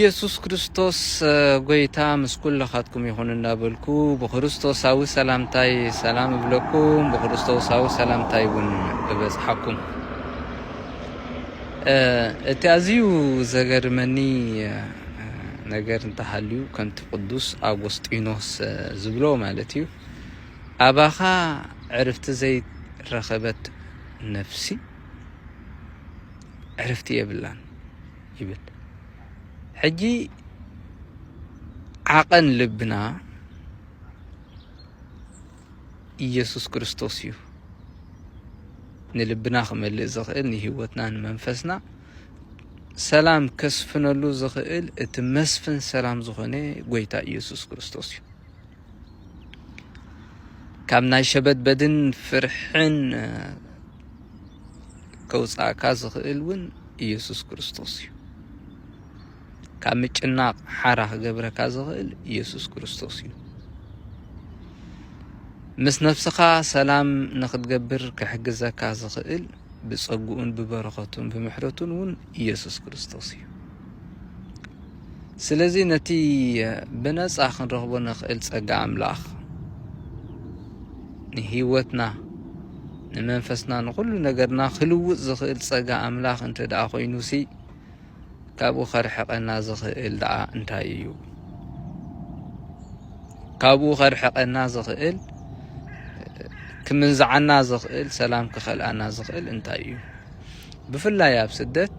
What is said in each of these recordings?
ኢየሱስ ክርስቶስ ጎይታ ምስኩል ለኻትኩም ይኹንና በልኩ በክርስቶሳዊ ሰላምታይ ሰላም ብለኩም በክርስቶሳዊ ሰላምታይ ውን በበጽሐኩም እቲ ኣዝዩ ዘገርመኒ ነገር እንተሃልዩ ከምቲ ቅዱስ አውግስጢኖስ ዝብሎ ማለት እዩ ኣባኻ ዕርፍቲ ዘይረኸበት ነፍሲ ዕርፍቲ የብላን ይብል ሕጂ ዓቐን ልብና ኢየሱስ ክርስቶስ እዩ ንልብና ክመልእ ዝኽእል ንህይወትና ንመንፈስና ሰላም ከስፍነሉ ዝኽእል እቲ መስፍን ሰላም ዝኾነ ጎይታ ኢየሱስ ክርስቶስ እዩ ካብ ናይ ሸበት በድን ፍርሕን ከውፃእካ ዝኽእል ውን ኢየሱስ ክርስቶስ እዩ ካብ ምጭናቕ ሓራ ክገብረካ ዝኽእል ኢየሱስ ክርስቶስ እዩ ምስ ነፍስኻ ሰላም ንኽትገብር ክሕግዘካ ዝኽእል ብጸጉኡን ብበረኸቱን ብምሕረቱን ውን ኢየሱስ ክርስቶስ እዩ ስለዚ ነቲ ብነጻ ክንረኽቦ ንኽእል ጸጋ ኣምላኽ ንህይወትና ንመንፈስና ንኹሉ ነገርና ክልውጥ ዝኽእል ጸጋ ኣምላኽ እንተ ደኣ ኮይኑሲ ካብኡ ኸርሕቐና ዝኽእል ደኣ እንታይ እዩ ካብኡ ኸርሕቐና ዝኽእል ክምንዝዓና ዝኽእል ሰላም ክኸልኣና ዝኽእል እንታይ እዩ ብፍላይ ኣብ ስደት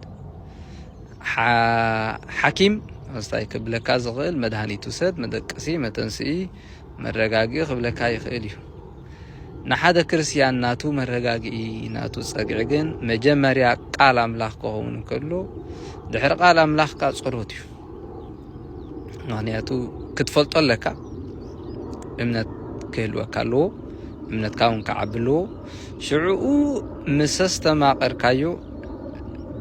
ሓኪም ወስታይ ክብለካ ዝኽእል መድሃኒት ውሰድ መደቀሲ መተንስኢ መረጋጊኢ ክብለካ ይኽእል እዩ ንሓደ ክርስቲያን ናቱ መረጋጊኢ ናቱ ጸግዒ ግን መጀመርያ ቃል ኣምላኽ ክኸውን እንከሎ ድሕሪ ቃል ኣምላኽካ ጸሎት እዩ ምክንያቱ ክትፈልጦ ኣለካ እምነት ክህልወካ ኣለዎ እምነትካ እውን ክዓብልዎ ሽዑኡ ምስ ዝተማቐርካዮ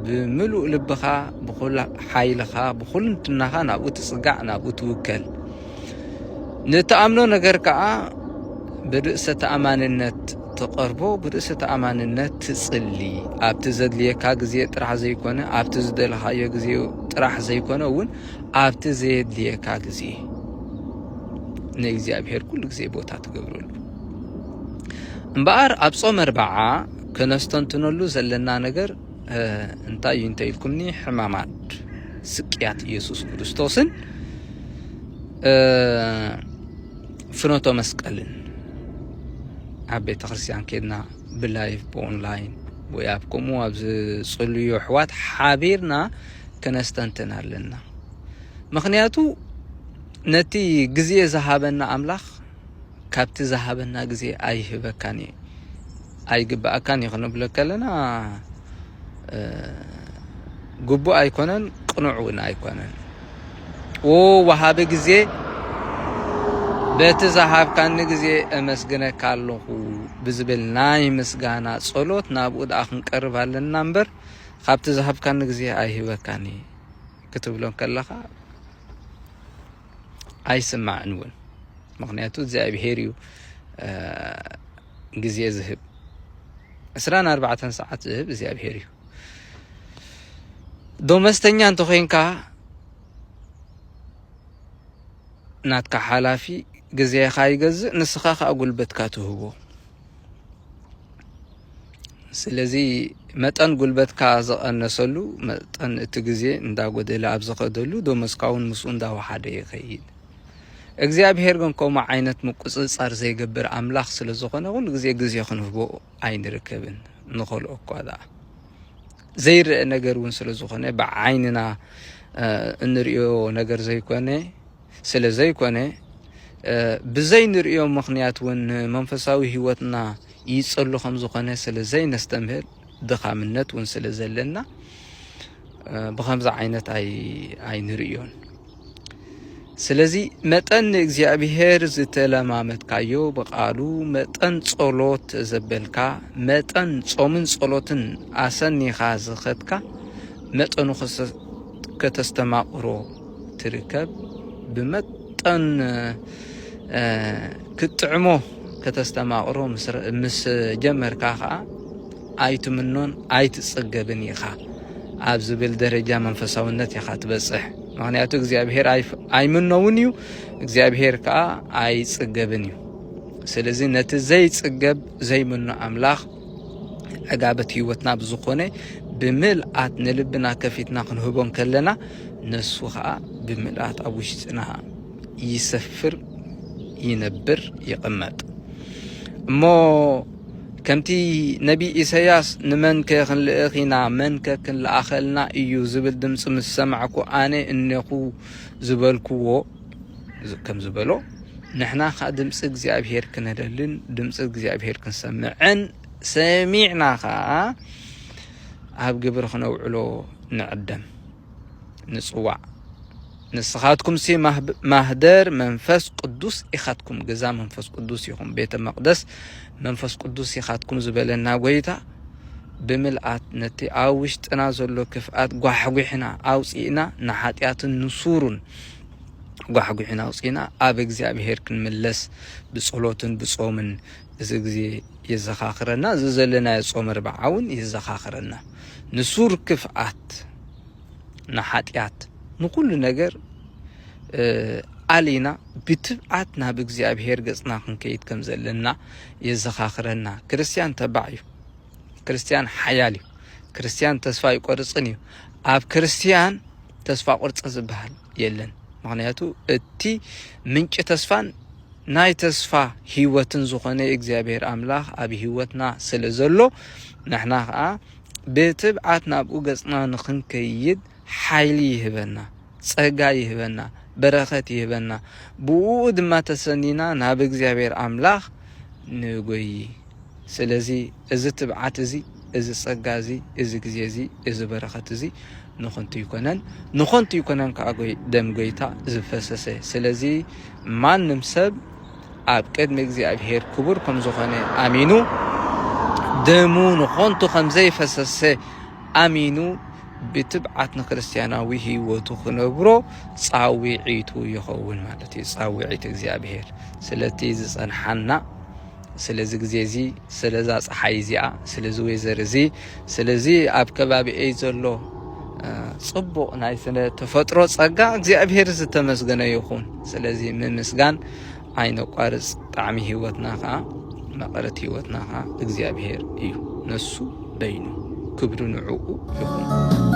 ብምሉእ ልብኻ ብኩሉ ሓይልኻ ብኩሉ እንትናኻ ናብኡ ትጽጋዕ ናብኡ ትውከል ንተኣምኖ ነገር ከዓ ብርእሰ ተኣማንነት ተቐርቦ ብርእሰ ተኣማንነት ትጽሊ ኣብቲ ዘድልየካ ግዜ ጥራሕ ዘይኮነ ኣብቲ ዝደለኻዮ ግዜ ጥራሕ ዘይኮነ እውን ኣብቲ ዘየድልየካ ግዜ ንእግዚኣብሔር ኩሉ ግዜ ቦታ ትገብረሉ እምበኣር ኣብ ጾም 40 ከነስተንትነሉ ዘለና ነገር እንታይ እዩ እንተኢልኩምኒ ሕማማት ስቅያት ኢየሱስ ክርስቶስን ፍኖቶ መስቀልን ኣብ ቤተ ክርስቲያን ኬድና ብላይቭ ብኦንላይን ወይ ኣብ ከምኡ ኣብ ዝጽልዩ ኣሕዋት ሓቢርና ከነስተንትን ኣለና ምክንያቱ ነቲ ግዜ ዝሃበና ኣምላኽ ካብቲ ዝሃበና ግዜ ኣይህበካን ኣይግባእካን ይኽንብሎ ከለና ግቡእ ኣይኮነን ቅኑዕ እውን ኣይኮነን ወሃቢ ግዜ በቲ ዝሃብካኒ ግዜ ኣመስግነካ ኣለኹ ብዝብል ናይ ምስጋና ጸሎት ናብኡ ደኣ ክንቀርብ ኣለና እምበር ካብቲ ዝሃብካኒ ግዜ ኣይህበካኒ ክትብሎም ከለኻ ኣይስማዕን እውን ምክንያቱ እግዚኣብሔር እዩ ግዜ ዝህብ 24 ሰዓት ዝህብ እግዚኣብሔር እዩ ዶመስተኛ እንተኮይንካ ናትካ ሓላፊ ግዜኻ ይገዝእ ንስኻ ከዓ ጉልበትካ ትህቦ ስለዚ መጠን ጉልበትካ ዝቐነሰሉ መጠን እቲ ግዜ እንዳጎደለ ኣብ ዝኸደሉ ዶመስካ እውን ምስኡ እንዳወሓደ ይኸይድ እግዚአብሔር ግን ከምኡ ዓይነት ምቁፅጻር ዘይገብር ኣምላኽ ስለ ዝኾነ ኩሉ ግዜ ክንህቦ ኣይንርከብን ንኸልኦ እኳ ደኣ ዘይርአ ነገር እውን ስለ ዝኾነ ብዓይንና እንሪኦ ነገር ዘይኮነ ስለ ዘይኮነ ብዘይ ንሪኦ ምክንያት እውን መንፈሳዊ ህይወትና ይጸሉ ከም ዝኾነ ስለ ዘይነስተምህር ድኻምነት እውን ስለ ዘለና ብኸምዚ ዓይነት ኣይንሪኦን ስለዚ መጠን እግዚአብሔር ዝተለማመትካዮ በቃሉ መጠን ጸሎት ዘበልካ መጠን ጾምን ጸሎትን ኣሰኒኻ ዝኸድካ መጠኑ ከተስተማቕሮ ትርከብ ብመጠን ክትጥዕሞ ከተስተማቕሮ ምስ ጀመርካ ከዓ ኣይትምኖን ኣይትጽገብን ኢኻ ኣብ ዝብል ደረጃ መንፈሳውነት ኢኻ ትበጽሕ ምክንያቱ እግዚአብሔር ኣይምነውን እዩ እግዚአብሔር ከዓ ኣይጽገብን እዩ ስለዚህ ነቲ ዘይጽገብ ዘይምኖ ኣምላኽ ዕጋበት ህይወትና ብዝኾነ ብምልኣት ንልብና ከፊትና ክንህቦን ከለና ነሱ ከዓ ብምልኣት ኣብ ውሽጥና ይሰፍር ይነብር ይቕመጥ እሞ ከምቲ ነቢ ኢሳያስ ንመን ክንልእኺና መን ክንለኣኸልና እዩ ዝብል ድምፂ ምስ ሰማዕኩ ኣነ እነኹ ዝበልክዎ ከም ዝበሎ ንሕና ከዓ ድምፂ እግዚኣብሔር ክነደልን ድምፂ እግዚኣብሔር ክንሰምዕን ሰሚዕና ከዓ ኣብ ግብሪ ክነውዕሎ ንዕደም ንጽዋዕ ንስኻትኩም ሲ ማህደር መንፈስ ቅዱስ ኢኻትኩም ገዛ መንፈስ ቅዱስ ይኹም ቤተ መቅደስ መንፈስ ቅዱስ ኢኻትኩም ዝበለና ጎይታ ብምልኣት ነቲ ኣብ ውሽጥና ዘሎ ክፍኣት ጓሕጉሕና ኣውፂእና ንሓጢኣትን ንሱሩን ጓሕጉሕና ኣውፂእና ኣብ እግዚኣብሔር ክንምለስ ብጸሎትን ብጾምን እዚ ግዜ የዘኻኽረና እዚ ዘለና የጾም ርብዓውን የዘኻኽረና ንሱር ክፍኣት ንሓጢኣት ንኩሉ ነገር አሊና ብትብዓት ናብ እግዚአብሔር ገጽና ክንከይድ ከም ዘለና የዘኻኽረና ክርስቲያን ተባዕዩ ክርስቲያን ሓያል እዩ ክርስቲያን ተስፋ ይቆርጽን እዩ ኣብ ክርስቲያን ተስፋ ቆርጽ ዝበሃል የለን ምክንያቱ እቲ ምንጭ ተስፋን ናይ ተስፋ ህይወትን ዝኾነ እግዚአብሔር አምላኽ ኣብ ህይወትና ስለ ዘሎ ንሕና ከዓ ብትብዓት ናብኡ ገጽና ንኽንከይድ ሓይሊ ይህበና ጸጋ ይህበና በረኸት ይህበና ብኡ ድማ ተሰኒና ናብ እግዚአብሔር አምላኽ ንጎይ ስለዚ እዚ ትብዓት እዚ ጸጋ እዚ ግዜ እዚ በረኸት ንኾንቱ ይኮነን ከዓ ደም ጎይታ ዝፈሰሰ ስለዚ ማንም ሰብ ኣብ ቅድሚ እግዚአብሔር ክቡር ከም ዝኾነ ኣሚኑ ደሙ ንኾንቱ ከም ዘይፈሰሰ ኣሚኑ ብትብዓት ንክርስቲያናዊ ህይወቱ ክነብሮ ጻዊዒቱ ይኸውን ማለት እዩ ጻዊዒት እግዚአብሔር ስለቲ ዝጸንሐና ስለዚ ግዜ ስለዛ ፀሓይ እዚኣ ስለዚ ወይዘር እዚ ስለዚ ኣብ ከባቢኤ ዘሎ ጽቡቕ ናይ ስነ ተፈጥሮ ጸጋ እግዚአብሔር ዝተመስገነ ይኹን ስለዚ ምምስጋን ኣይነቋርጽ ጣዕሚ ህይወትና ከዓ መቐረት ህይወትና ከዓ እግዚአብሔር እዩ ነሱ በይኑ ክብሩ ንዕኡ ይኹን